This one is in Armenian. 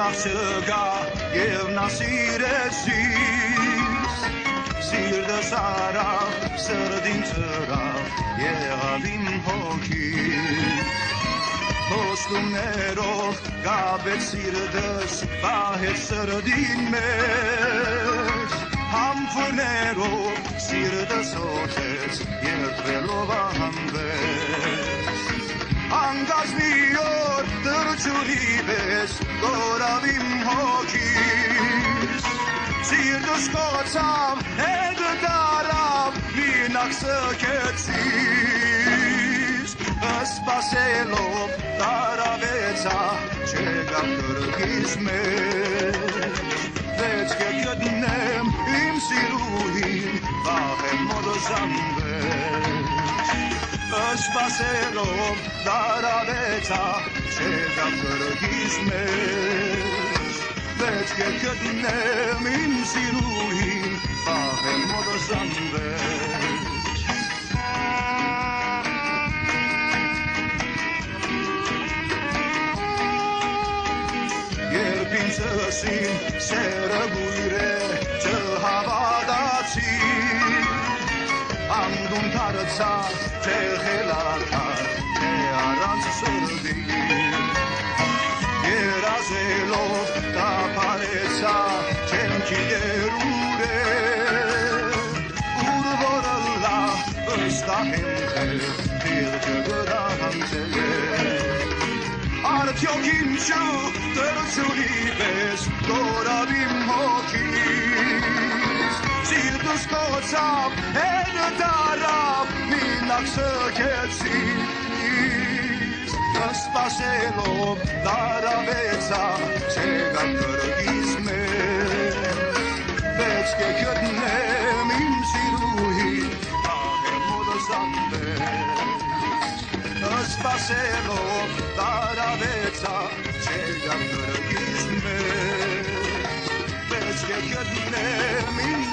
Աղջկա և նա սիրեցիս Սիրտս արավ, սրդին ծրավ Եղավ իմ հոգիս Խոստումներով գաբեց սիրտս Պահեց սրդին մեջ Համբուրներով սիրտս օթեց Երդվելով անվեց Անգազ մի օր դրջունի պես Գորավ իմ հոգիս Սիրտս կոցավ, հետը դարավ Մինակ սքեցիս Սպասելով տարավեցա Չեկավ կրկիս մեջ Վեճք է գտնեմ իմ սիրուհին Վաղեմ մոտս անվեջ Սպասելով տարավեցա Չեկավ կրկիս մեջ Վեճք է գտնեմ իմ սիրուհին Վաղեմ մոտս անվեջ Սին սերը գույր է չհավատացի Անդուն դարձա թե խելակար թե առանց սրդի Երազելով տապարեցա չեմ գիտեր ուր է Ուր որըլա վստահեմ թե դիղջը գրահանցել է Արդյոք ինչու դրջունի պես գորավ իմ հոգիս Սիրտս կոցավ, հետը դարավ, մինակ սքեցիս Սպասելով տարավեցա, չեկավ կրկիս մեջ Պետք է գտնեմ իմ սիրուհին, ահեմ մոտս անվեջ Սպասելով տարավեցա, չեկավ կրկիս մեջ Պետք է գտնեմ իմ